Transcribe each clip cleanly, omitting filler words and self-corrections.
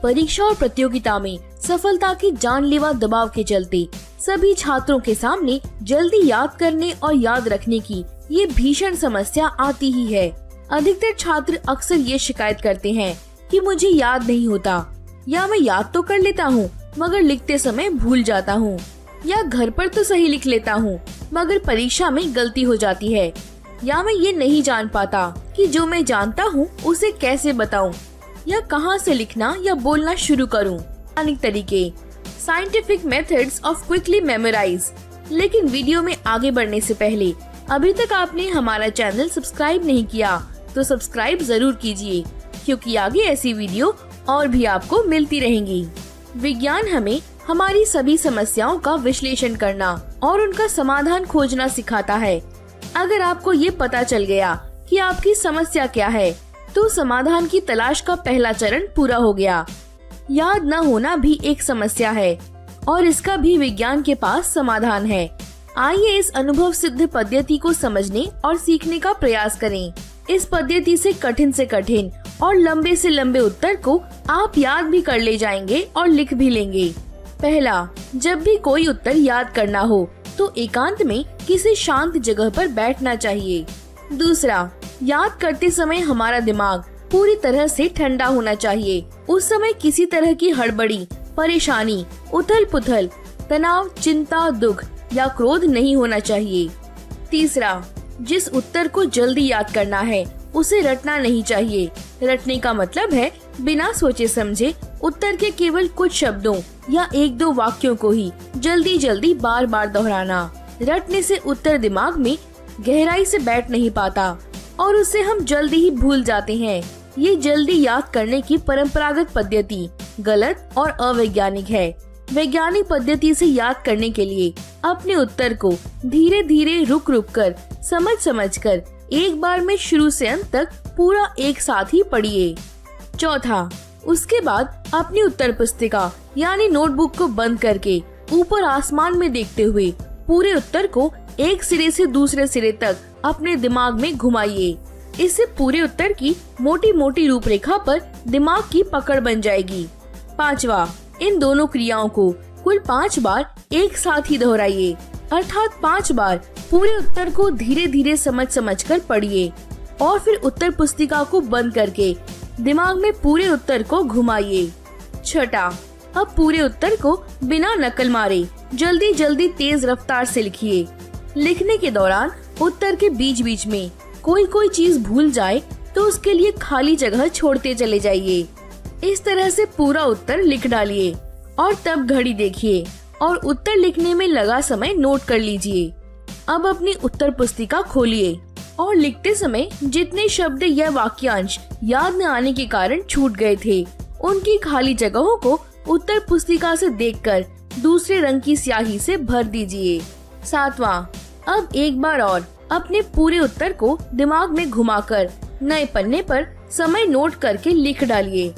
परीक्षा और प्रतियोगिता में सफलता के जानलेवा दबाव के चलते सभी छात्रों के सामने जल्दी याद करने और याद रखने की ये भीषण समस्या आती ही है। अधिकतर छात्र अक्सर ये शिकायत करते हैं कि मुझे याद नहीं होता, या मैं याद तो कर लेता हूँ मगर लिखते समय भूल जाता हूँ, या घर पर तो सही लिख लेता हूँ मगर परीक्षा में गलती हो जाती है, या मैं ये नहीं जान पाता कि जो मैं जानता हूँ उसे कैसे बताऊँ, या कहाँ से लिखना या बोलना शुरू करूँ। अनेक तरीके, scientific methods of quickly memorise. लेकिन वीडियो में आगे बढ़ने से पहले अभी तक आपने हमारा चैनल सब्सक्राइब नहीं किया तो सब्सक्राइब जरूर कीजिए, क्योंकि आगे ऐसी वीडियो और भी आपको मिलती रहेंगी। विज्ञान हमें हमारी सभी समस्याओं का विश्लेषण करना और उनका समाधान खोजना सिखाता है। अगर आपको ये पता चल गया कि आपकी समस्या क्या है, तो समाधान की तलाश का पहला चरण पूरा हो गया। याद न होना भी एक समस्या है और इसका भी विज्ञान के पास समाधान है। आइए इस अनुभव सिद्ध पद्धति को समझने और सीखने का प्रयास करें। इस पद्धति से कठिन और लंबे से लंबे उत्तर को आप याद भी कर ले जाएंगे और लिख भी लेंगे। पहला, जब भी कोई उत्तर याद करना हो तो एकांत में किसी शांत जगह पर बैठना चाहिए। दूसरा, याद करते समय हमारा दिमाग पूरी तरह से ठंडा होना चाहिए। उस समय किसी तरह की हड़बड़ी, परेशानी, उथल पुथल, तनाव, चिंता, दुख या क्रोध नहीं होना चाहिए। तीसरा, जिस उत्तर को जल्दी याद करना है उसे रटना नहीं चाहिए। रटने का मतलब है बिना सोचे समझे उत्तर के केवल कुछ शब्दों या एक दो वाक्यों को ही जल्दी जल्दी बार बार दोहराना। रटने से उत्तर दिमाग में गहराई से बैठ नहीं पाता और उसे हम जल्दी ही भूल जाते हैं। ये जल्दी याद करने की परंपरागत पद्धति गलत और अवैज्ञानिक है। वैज्ञानिक पद्धति से याद करने के लिए अपने उत्तर को धीरे धीरे रुक कर समझ कर एक बार में शुरू से अंत तक पूरा एक साथ ही पढ़िए। चौथा, उसके बाद अपनी उत्तर पुस्तिका यानी नोटबुक को बंद करके ऊपर आसमान में देखते हुए पूरे उत्तर को एक सिरे से दूसरे सिरे तक अपने दिमाग में घुमाइए। इससे पूरे उत्तर की मोटी मोटी रूपरेखा पर दिमाग की पकड़ बन जाएगी। पांचवा, इन दोनों क्रियाओं को कुल 5 बार एक साथ ही दोहराइए, अर्थात 5 बार पूरे उत्तर को धीरे धीरे समझ कर पढ़िए और फिर उत्तर पुस्तिका को बंद करके दिमाग में पूरे उत्तर को घुमाइए। छठा, अब पूरे उत्तर को बिना नकल मारे जल्दी जल्दी तेज रफ्तार से लिखिए। लिखने के दौरान उत्तर के बीच बीच में कोई चीज भूल जाए तो उसके लिए खाली जगह छोड़ते चले जाइए। इस तरह से पूरा उत्तर लिख डालिए और तब घड़ी देखिए और उत्तर लिखने में लगा समय नोट कर लीजिए। अब अपनी उत्तर पुस्तिका खोलिए और लिखते समय जितने शब्द या वाक्यांश याद न आने के कारण छूट गए थे, उनकी खाली जगहों को उत्तर पुस्तिका से देखकर दूसरे रंग की स्याही से भर दीजिए। सातवां, अब एक बार और अपने पूरे उत्तर को दिमाग में घुमाकर नए पन्ने पर समय नोट करके लिख डालिए।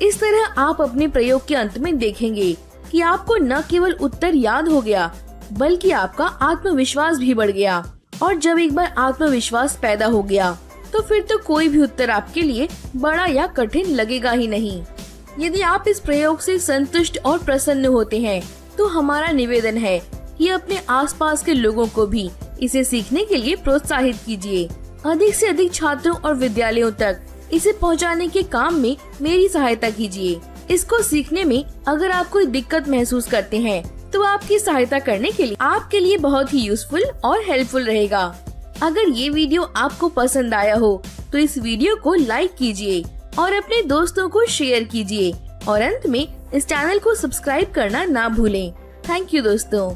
इस तरह आप अपने प्रयोग के अंत में देखेंगे कि आपको न केवल उत्तर याद हो गया बल्कि आपका आत्मविश्वास भी बढ़ गया। और जब एक बार आत्मविश्वास पैदा हो गया तो फिर तो कोई भी उत्तर आपके लिए बड़ा या कठिन लगेगा ही नहीं। यदि आप इस प्रयोग से संतुष्ट और प्रसन्न होते हैं तो हमारा निवेदन है कि अपने आसपास के लोगों को भी इसे सीखने के लिए प्रोत्साहित कीजिए। अधिक से अधिक छात्रों और विद्यालयों तक इसे पहुंचाने के काम में मेरी सहायता कीजिए। इसको सीखने में अगर आप कोई दिक्कत महसूस करते हैं तो आपकी सहायता करने के लिए आपके लिए बहुत ही यूजफुल और हेल्पफुल रहेगा। अगर ये वीडियो आपको पसंद आया हो तो इस वीडियो को लाइक कीजिए और अपने दोस्तों को शेयर कीजिए और अंत में इस चैनल को सब्सक्राइब करना ना भूलें। थैंक यू दोस्तों।